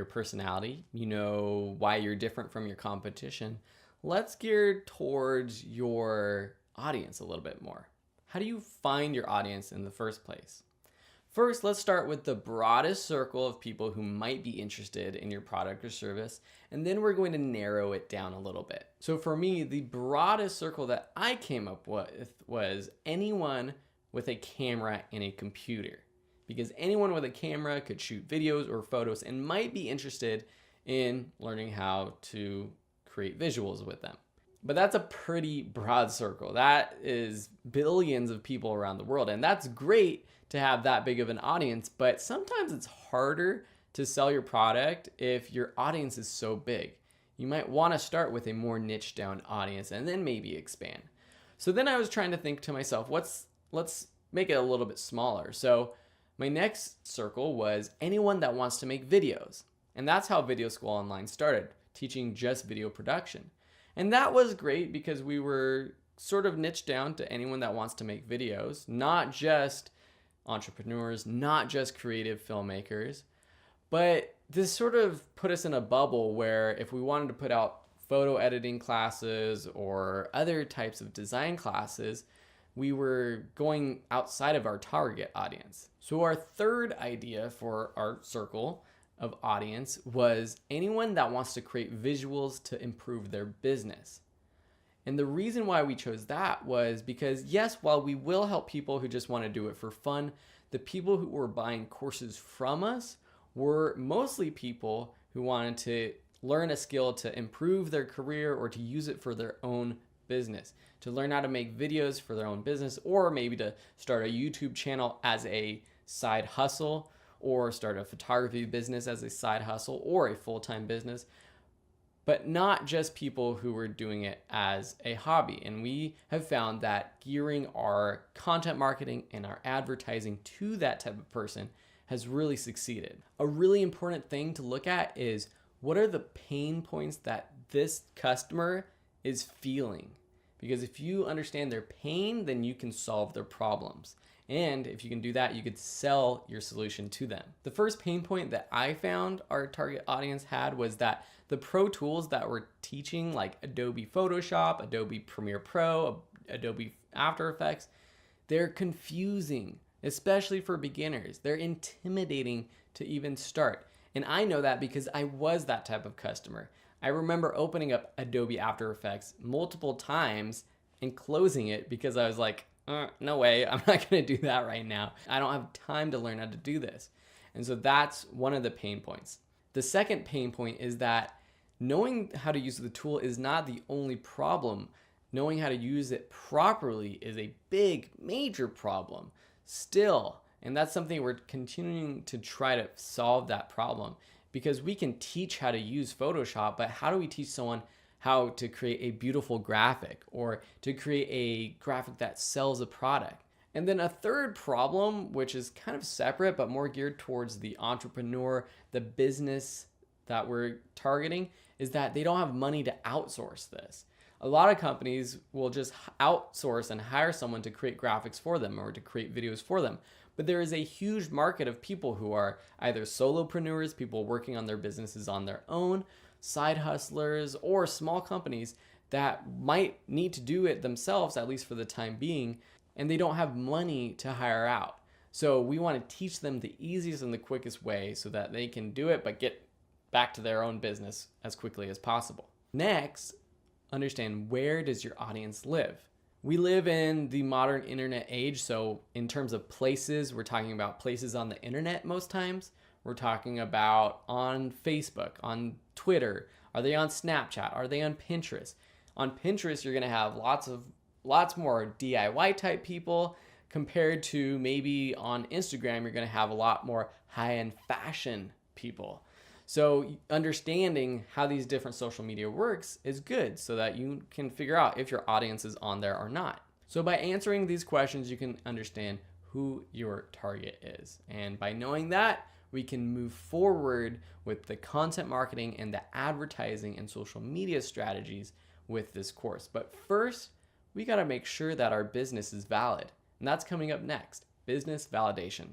personality, you know why you're different from your competition. Let's gear towards your audience a little bit more. How do you find your audience in the first place? First, let's start with the broadest circle of people who might be interested in your product or service, and then we're going to narrow it down a little bit. So for me, the broadest circle that I came up with was anyone with a camera and a computer, because anyone with a camera could shoot videos or photos and might be interested in learning how to create visuals with them. But that's a pretty broad circle. That is billions of people around the world, and that's great to have that big of an audience, but sometimes it's harder to sell your product if your audience is so big. You might want to start with a more niche down audience and then maybe expand. So then I was trying to think to myself, let's make it a little bit smaller. So my next circle was anyone that wants to make videos. And that's how Video School Online started, teaching just video production. And that was great because we were sort of niched down to anyone that wants to make videos, not just entrepreneurs, not just creative filmmakers. But this sort of put us in a bubble where if we wanted to put out photo editing classes or other types of design classes, we were going outside of our target audience. So our third idea for our circle of audience was anyone that wants to create visuals to improve their business. And the reason why we chose that was because, yes, while we will help people who just want to do it for fun, the people who were buying courses from us were mostly people who wanted to learn a skill to improve their career or to use it for their own business, to learn how to make videos for their own business, or maybe to start a YouTube channel as a side hustle, or start a photography business as a side hustle or a full-time business, but not just people who were doing it as a hobby. And we have found that gearing our content marketing and our advertising to that type of person has really succeeded. A really important thing to look at is what are the pain points that this customer is feeling? Because if you understand their pain, then you can solve their problems. And if you can do that, you could sell your solution to them. The first pain point that I found our target audience had was that the pro tools that we're teaching, like Adobe Photoshop, Adobe Premiere Pro, Adobe After Effects, they're confusing, especially for beginners. They're intimidating to even start. And I know that because I was that type of customer. I remember opening up Adobe After Effects multiple times and closing it because I was like, no way, I'm not gonna do that right now. I don't have time to learn how to do this. And so that's one of the pain points. The second pain point is that knowing how to use the tool is not the only problem. Knowing how to use it properly is a big, major problem still. And that's something we're continuing to try to solve that problem, because we can teach how to use Photoshop, but how do we teach someone how to create a beautiful graphic or to create a graphic that sells a product? And then a third problem, which is kind of separate but more geared towards the entrepreneur, the business that we're targeting, is that they don't have money to outsource this. A lot of companies will just outsource and hire someone to create graphics for them or to create videos for them. But there is a huge market of people who are either solopreneurs, people working on their businesses on their own, side hustlers, or small companies that might need to do it themselves, at least for the time being, and they don't have money to hire out. So we want to teach them the easiest and the quickest way so that they can do it but get back to their own business as quickly as possible. Next, understand, where does your audience live? We live in the modern internet age, so in terms of places, we're talking about places on the internet most times. We're talking about on Facebook, on Twitter. Are they on Snapchat? Are they on Pinterest? On Pinterest, you're gonna have lots more DIY type people compared to maybe on Instagram, you're gonna have a lot more high-end fashion people. So understanding how these different social media works is good so that you can figure out if your audience is on there or not. So by answering these questions, you can understand who your target is. And by knowing that, we can move forward with the content marketing and the advertising and social media strategies with this course. But first, we got to make sure that our business is valid. And that's coming up next, business validation.